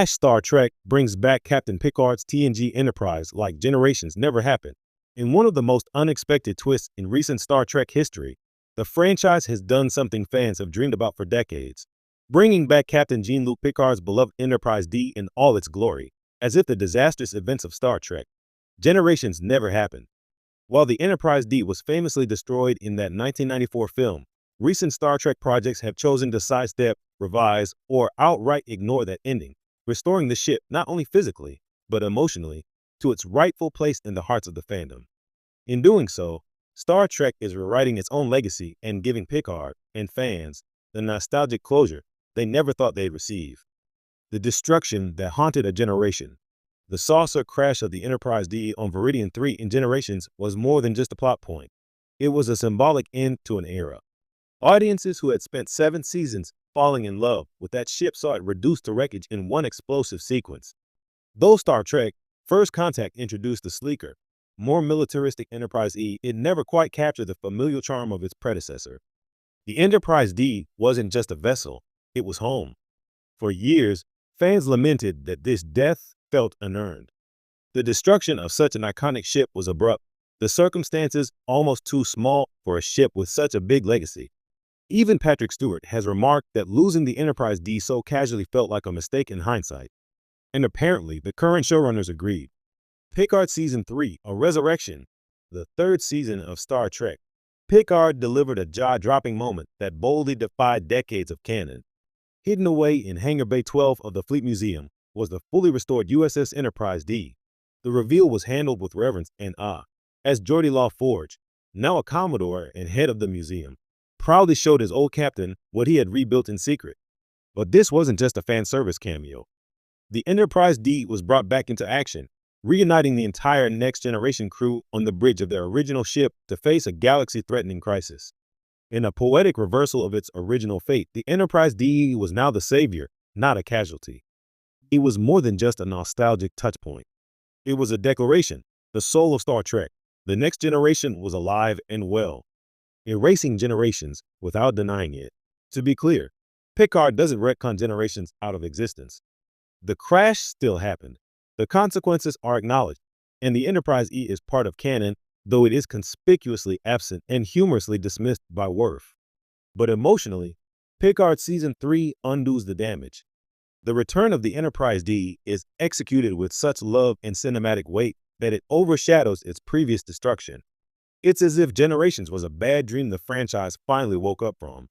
Star Trek brings back Captain Picard's TNG Enterprise like generations never happened. In one of the most unexpected twists in recent Star Trek history, the franchise has done something fans have dreamed about for decades, bringing back Captain Jean-Luc Picard's beloved Enterprise D in all its glory, as if the disastrous events of Star Trek generations never happened. While the Enterprise D was famously destroyed in that 1994 film, recent Star Trek projects have chosen to sidestep, revise, or outright ignore that ending, restoring the ship not only physically, but emotionally, to its rightful place in the hearts of the fandom. In doing so, Star Trek is rewriting its own legacy and giving Picard and fans the nostalgic closure they never thought they'd receive. The destruction that haunted a generation. The saucer crash of the Enterprise D on Veridian 3 in Generations was more than just a plot point. It was a symbolic end to an era. Audiences who had spent 7 seasons falling in love with that ship saw it reduced to wreckage in one explosive sequence. Though Star Trek First Contact introduced the sleeker, more militaristic Enterprise E, it never quite captured the familial charm of its predecessor. The Enterprise D wasn't just a vessel, it was home. For years, fans lamented that this death felt unearned. The destruction of such an iconic ship was abrupt, the circumstances almost too small for a ship with such a big legacy. Even Patrick Stewart has remarked that losing the Enterprise D so casually felt like a mistake in hindsight. And apparently, the current showrunners agreed. Picard Season 3, A Resurrection, the third season of Star Trek. Picard delivered a jaw-dropping moment that boldly defied decades of canon. Hidden away in Hangar Bay 12 of the Fleet Museum was the fully restored USS Enterprise D. The reveal was handled with reverence and awe, as Geordie Law Forge, now a Commodore and head of the museum, proudly showed his old captain what he had rebuilt in secret. But this wasn't just a fan service cameo. The Enterprise D was brought back into action, reuniting the entire Next Generation crew on the bridge of their original ship to face a galaxy-threatening crisis. In a poetic reversal of its original fate, the Enterprise D was now the savior, not a casualty. It was more than just a nostalgic touchpoint. It was a declaration, the soul of Star Trek. The Next Generation was alive and well, erasing generations without denying it. To be clear, Picard doesn't retcon generations out of existence. The crash still happened. The consequences are acknowledged, and the Enterprise E is part of canon, though it is conspicuously absent and humorously dismissed by Worf. But emotionally, Picard Season 3 undoes the damage. The return of the Enterprise D is executed with such love and cinematic weight that it overshadows its previous destruction. It's as if Generations was a bad dream the franchise finally woke up from.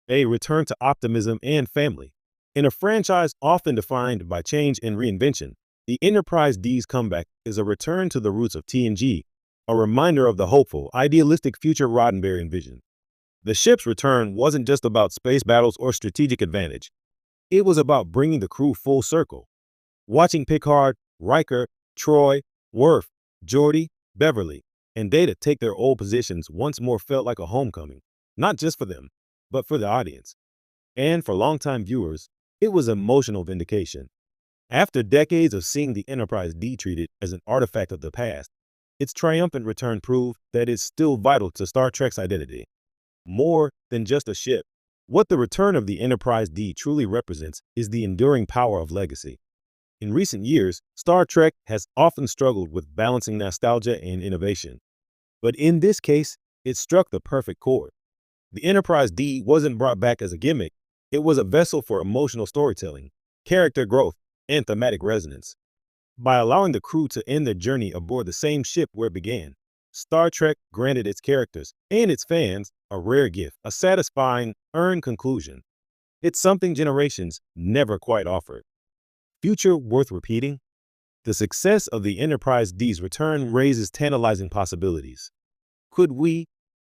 A return to optimism and family. In a franchise often defined by change and reinvention, the Enterprise D's comeback is a return to the roots of TNG, a reminder of the hopeful, idealistic future Roddenberry envisioned. The ship's return wasn't just about space battles or strategic advantage. It was about bringing the crew full circle. Watching Picard, Riker, Troy, Worf, Geordi, Beverly, and Data take their old positions once more felt like a homecoming, not just for them, but for the audience. And for longtime viewers, it was emotional vindication. After decades of seeing the Enterprise D treated as an artifact of the past, its triumphant return proved that it's still vital to Star Trek's identity. More than just a ship, what the return of the Enterprise D truly represents is the enduring power of legacy. In recent years, Star Trek has often struggled with balancing nostalgia and innovation. But in this case, it struck the perfect chord. The Enterprise D wasn't brought back as a gimmick. It was a vessel for emotional storytelling, character growth, and thematic resonance. By allowing the crew to end their journey aboard the same ship where it began, Star Trek granted its characters and its fans a rare gift, a satisfying, earned conclusion. It's something Generations never quite offered. Future worth repeating? The success of the Enterprise D's return raises tantalizing possibilities. Could we,